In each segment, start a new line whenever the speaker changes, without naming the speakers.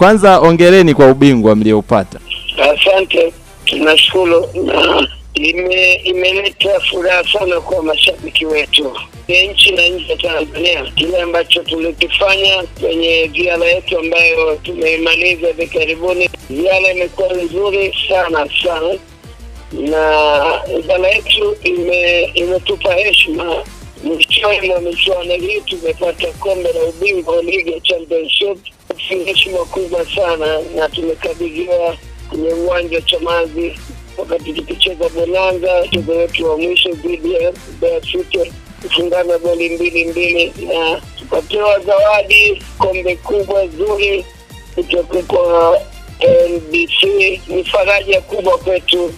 Kwanza ongereni kwa ubingwa mlioupata.
Asante, tunashukuru na imeleta furaha sana kwa mashabiki wetu nchi na nje ya Tanzania. Kile ambacho tulikifanya kwenye ziara yetu ambayo tumemaliza hivi karibuni, ziara imekuwa nzuri sana na ziara yetu imetupa heshima. Michuano hii tumepata kombe la ubingwa wa ligi ya Championship, heshima kubwa sana, na tumekabidhiwa kwenye uwanja wa Chamazi wakati tukicheza Bonanza, mchezo wetu wa mwisho dhidi ya Mbeya City, kufungana goli 2-2 na tukapewa zawadi kombe kubwa zuri kutoka kwa NBC. Ni faraja kubwa kwetu.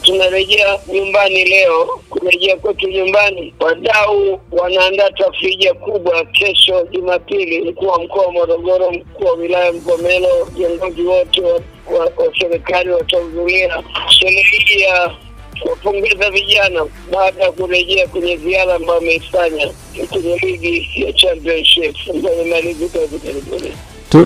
Tunarejea nyumbani leo. Kurejea kwetu nyumbani, wadau wanaandaa tafrija kubwa kesho Jumapili. Mkuu wa mkoa wa Morogoro, mkuu wa wilaya Mvomero, viongozi wote wa serikali watahudhuria sherehe ya kuwapongeza vijana baada ya kurejea kwenye ziara ambayo wameifanya kwenye ligi ya Championship ambayo imalizika hivi karibuni.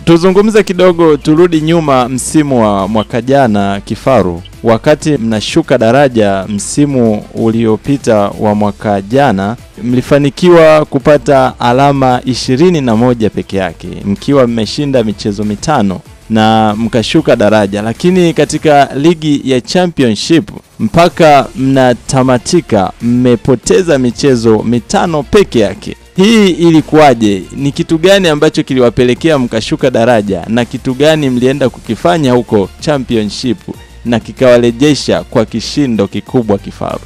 Tuzungumze kidogo, turudi nyuma msimu wa mwaka jana Kifaru. Wakati mnashuka daraja msimu uliopita wa mwaka jana, mlifanikiwa kupata alama 21 peke yake, mkiwa mmeshinda michezo 5 na mkashuka daraja. Lakini katika ligi ya Championship mpaka mnatamatika mmepoteza michezo 5 peke yake. Hii ilikuwaje? Ni kitu gani ambacho kiliwapelekea mkashuka daraja, na kitu gani mlienda kukifanya huko Championship na kikawarejesha kwa kishindo kikubwa Kifaru?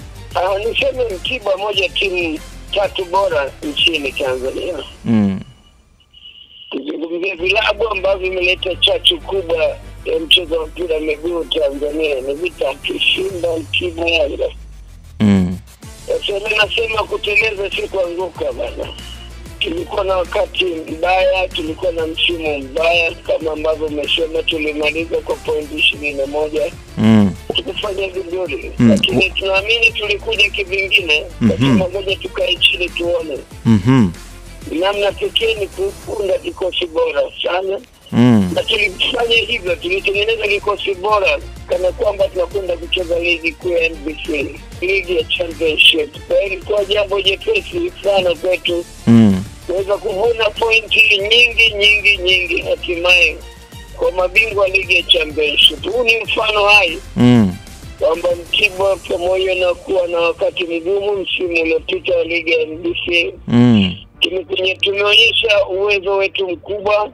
Niseme Mtibwa moja timu 3 bora nchini Tanzania. Kuzungumzia vilabu ambavyo vimeleta chachu kubwa ya mchezo wa mpira miguu Tanzania ni Vita, Kishinda, Mtibwa, Yanga. Sasa nasema kuteleza si kuanguka bana. Tulikuwa na wakati mbaya, tulikuwa na msimu mbaya kama ambavyo umesema, tulimaliza kwa pointi 21. Tukufanya vizuri, lakini tunaamini tulikuja kivingine. Kwa moja tukae chini tuone. Namna pekee ni kuunda kikosi bora sana. Na tulifanya hivyo, tulitengeneza kikosi bora kana kwamba tunakwenda kucheza ligi kuu ya NBC, ligi ya Championship. Kwa hiyo ilikuwa jambo jepesi sana kwetu kuweza kuvuna pointi nyingi hatimaye kwa mabingwa ligi ya Championship. Huu ni mfano hai kwamba Mtibwa pamoja na kuwa na wakati mgumu msimu uliopita wa ligi ya NBC, tumeonyesha uwezo wetu mkubwa.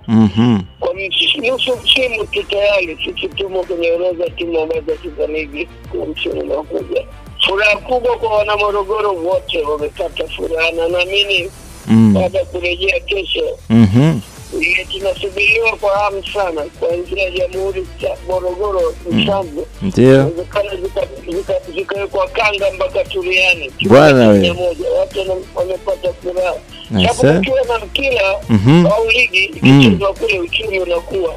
Kwa nusu msimu tayari sisi tumo kwenye orodha timu ambazo za ligi kwa msimu unaokuja. Furaha kubwa kwa wana Morogoro wote, wamepata furaha, na naamini baada kurejea kesho ile tunasubiriwa kwa hamu sana kuanzia Jamhuri ya Morogoro mshambo.
Ndio.
Zikawekwa kanga mpaka Turiani.
Bwana wewe.
Watu wamepata furaha. Sababu ukiwa na mpira au ligi ikichezwa kule uchumi unakuwa.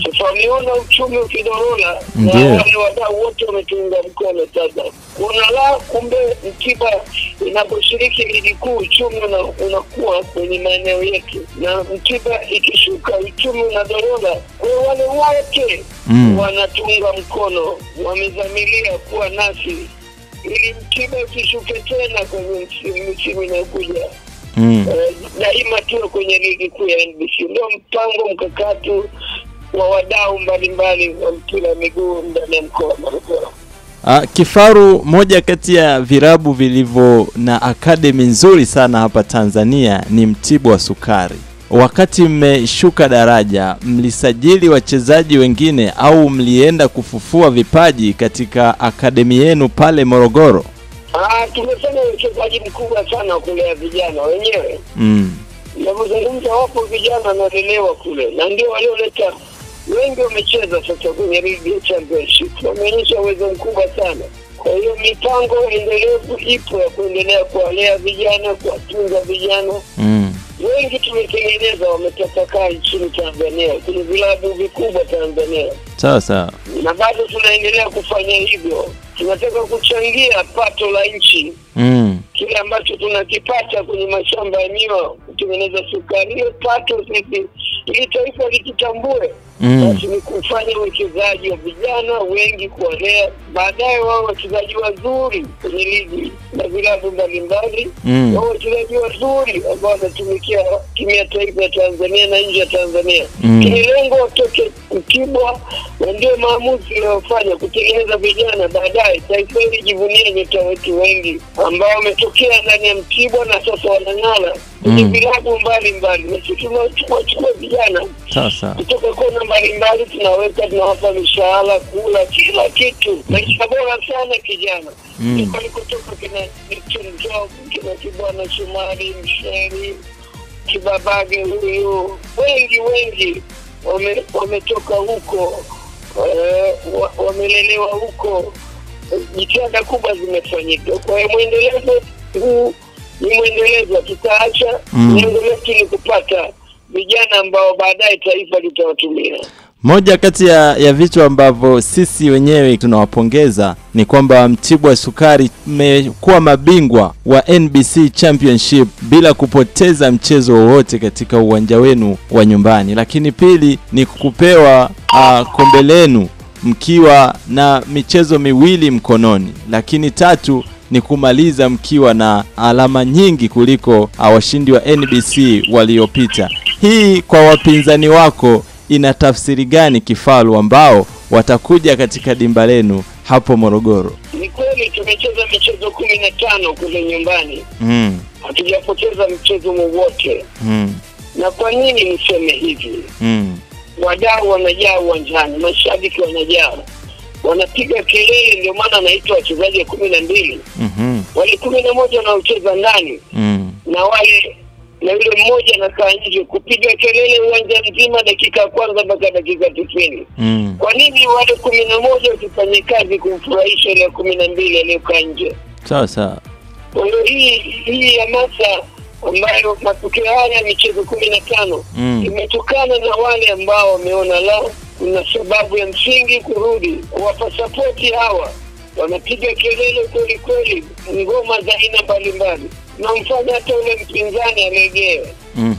Sasa wameona uchumi ukidorora na wale wadau wote wametunga mkono sasa. Kuna la kumbe Mtibwa inaposhiriki ligi kuu uchumi unakuwa kwenye maeneo yetu. Na Mtibwa ikishuka uchumi unadorora. Kwa wale wote wanatunga mkono, wamezamilia kuwa nasi ili Mtibwa usishuke tena kwenye msimu unaokuja. Daima tuwe kwenye ligi kuu ya NBC. Ndio mpango mkakati wa wadau mbalimbali wa mpira miguu ndani ya mkoa wa Morogoro.
Kifaru, moja kati ya virabu vilivyo na akademi nzuri sana hapa Tanzania ni Mtibwa Sukari. Wakati mmeshuka daraja, mlisajili wachezaji wengine au mlienda kufufua vipaji katika akademi yenu pale Morogoro?
Tumefanya uchezaji mkubwa sana kulea vijana wenyewe. Ninazungumza wapo vijana wanalelewa kule, na ndio walioleta wengi wamecheza sasa kwenye ligi ya Championship. Wameonyesha uwezo mkubwa sana. Kwa hiyo mipango endelevu ipo ya kuendelea kuwalea vijana, kuwatunza vijana. Wengi tumetengeneza wametapakaa nchini Tanzania, kwenye vilabu vikubwa Tanzania.
Sawa.
Na bado tunaendelea kufanya hivyo. Tunataka kuchangia pato la nchi. Kile ambacho tunakipata kwenye mashamba ya miwa kutengeneza sukari, hiyo pato sisi ili taifa litutambue. Basi ni kufanya uwekezaji wa vijana wengi, kuwalea baadaye wao wachezaji wazuri kwenye ligi na vilabu mbalimbali, wao wachezaji wazuri ambao wanatumikia timu ya taifa ya Tanzania na nje ya Tanzania. Lengo watoke Mtibwa, na ndio maamuzi yanayofanya kutengeneza vijana baadaye taifa hili jivunie nyota wetu wengi ambao wametokea ndani ya Mtibwa na sasa wanang'ala kwenye vilabu mbalimbali. Na sisi tunachukua vijana sasa kutoka kona mbalimbali, tunawapa mishahara, kula, kila kitu, maisha bora sana kijana. Kutoka kina Mchonjo, kina Kibwana Shumari, Msheri, Kibabage, huyu wengi wametoka huko, wamelelewa huko. Jitihada kubwa zimefanyika. Kwa hiyo mwendelezo huu ni mwendelezo, tutaacha lengo letu ni kupata vijana ambao baadaye taifa litawatumia.
Moja kati ya vitu ambavyo sisi wenyewe tunawapongeza ni kwamba Mtibwa Sukari mmekuwa mabingwa wa NBC Championship bila kupoteza mchezo wowote katika uwanja wenu wa nyumbani. Lakini pili ni kupewa kombe lenu mkiwa na michezo miwili mkononi. Lakini tatu ni kumaliza mkiwa na alama nyingi kuliko washindi wa NBC waliopita. Hii kwa wapinzani wako ina tafsiri gani, Kifaru, ambao watakuja katika dimba lenu hapo Morogoro?
Ni kweli tumecheza michezo 15 kule nyumbani. Hatujapoteza mchezo wowote. Na kwa nini niseme hivi? Wadau wanajaa uwanjani, mashabiki wanajaa, wanapiga kelele, ndio maana naitwa wachezaji 12. Wale 11 wanaocheza ndani na wale na yule mmoja anakaa nje kupiga kelele uwanja mzima dakika ya kwanza mpaka dakika 90. Kwa nini wale 11 wasifanye kazi kumfurahisha ile 12 aliyokaa nje?
Sawa.
Kwa hiyo hii hamasa ambayo matokeo haya michezo 15 imetokana na wale ambao wameona lao kuna sababu ya msingi kurudi kuwapa support hawa. Wanapiga kelele kweli, ngoma za aina mbalimbali, na mfanya hata ule mpinzani alegee.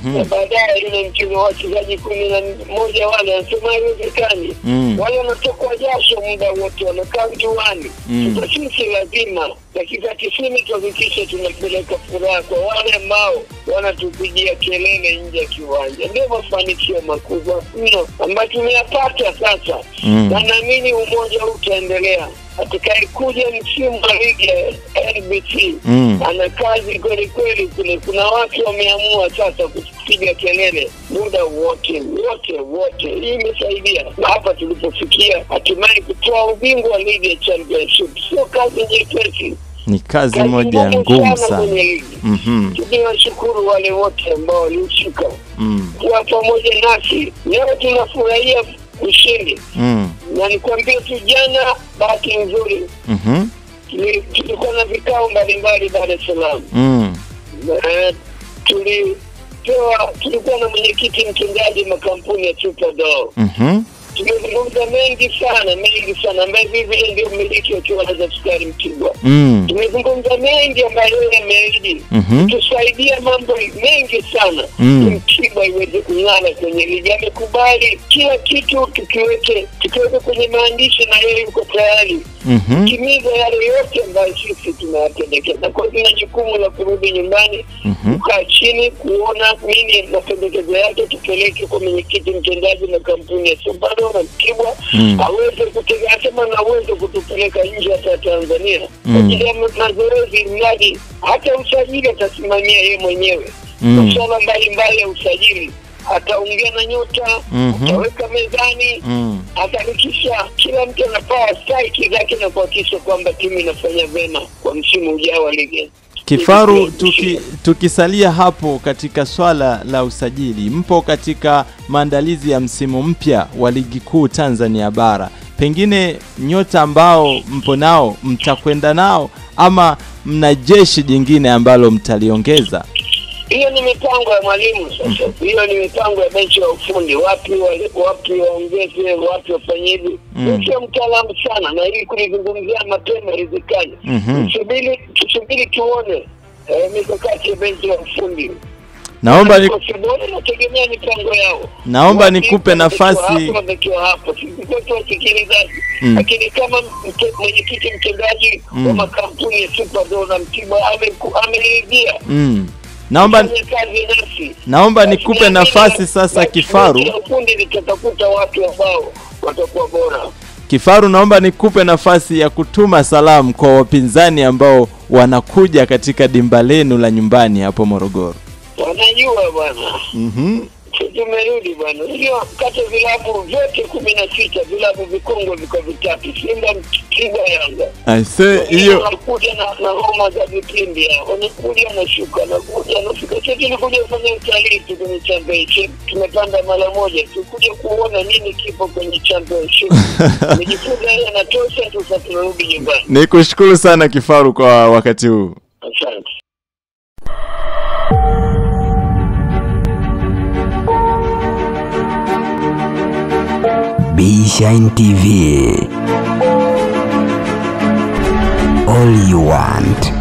Na baadaye ile mchezo wa wachezaji 11 wale wanasema haiwezekani. Wale wanatoka jasho muda wote, wanakaa juani. Sisi lazima dakika 90 tuhakikishe tunapeleka furaha kwa wale ambao wanatupigia kelele nje ya kiwanja. Ndio mafanikio makubwa mno ambayo tumeyapata sasa. Na naamini umoja utaendelea. Atakayekuja msimu wa ligi ya NBC ana kazi kweli kule. Kuna watu wameamua sasa kupiga kelele muda wote. Hii imesaidia na hapa tulipofikia, hatimaye kutoa ubingwa wa ligi ya Championship. Sio kazi nyepesi,
ni kazi moja ngumu sana.
Tunashukuru wale wote ambao walihusika kwa pamoja nasi. Leo tunafurahia ushindi. Na nikwambie tu jana, bahati nzuri tulikuwa na vikao mbalimbali Dar es Salaam. Tulikuwa na mwenyekiti mtendaji makampuni ya Superdor. Tumezungumza mengi sana ambaye vile ndio mmiliki wa kiwanda cha sukari Mtibwa. Tumezungumza mengi ambayo yameahidi tusaidia mambo mengi sana Mtibwa iweze kung'ara kwenye ligi. Amekubali kila kitu tukiweke kwenye maandishi, na yeye yuko tayari kimiza yale yote ambayo sisi tunayapendekeza. Kwa hiyo tuna jukumu la kurudi nyumbani, kukaa chini, kuona nini mapendekezo yake, tupeleke kwa mwenyekiti mtendaji na kampuni ya Superdor na Mtibwa aweze kutegemea na uwezo kutupeleka nje ya Tanzania kwa ajili ya mazoezi, mradi hata usajili atasimamia yeye mwenyewe. Masuala mbalimbali ya usajili ataongea na nyota, ataweka mezani, atahakikisha kila mtu anapewa stahiki zake na kuhakikisha kwamba timu inafanya vema kwa msimu ujao wa ligi.
Kifaru, tukisalia hapo katika swala la usajili, mpo katika maandalizi ya msimu mpya wa ligi kuu Tanzania bara. Pengine nyota ambao mpo nao mtakwenda nao ama mna jeshi jingine ambalo mtaliongeza?
Hiyo ni mipango ya mwalimu sasa. Hiyo ni mipango ya benchi ya ufundi. Wapi waongeze, wapi wafanye hivi. Sio mtaalamu sana na ili kulizungumzia mapema rizikani. Tusubiri tuone mikakati ya benchi ya ufundi.
Naomba
nategemea mipango yao.
Naomba nikupe nafasi
hapo. Sisi kwetu wasikilizaji. Lakini kama mwenyekiti mtendaji wa makampuni ya Superdor na Mtibwa ameridhia.
Naomba nikupe nafasi sasa Kifaru.
Kundi litatafuta watu ambao watakuwa bora.
Kifaru, naomba nikupe nafasi ya kutuma salamu kwa wapinzani ambao wanakuja katika dimba lenu la nyumbani hapo Morogoro.
Wanajua bwana. Tumerudi bwana. Hiyo kata vilabu vyote 16 vilabu vikongwe viko vitatu. Simba, Yanga.
I say hiyo
wanakuja na Roma za vipindi hao. Wanakuja na shuka na kuja na fika. Sisi tulikuja kufanya utalii kwenye championship. Tumepanda mara moja. Tulikuja kuona nini kipo kwenye championship. Nijifunza yanatosha, sasa tunarudi nyumbani.
Nikushukuru sana Kifaru kwa wakati huu.
Asante.
B-Shine TV. All you want.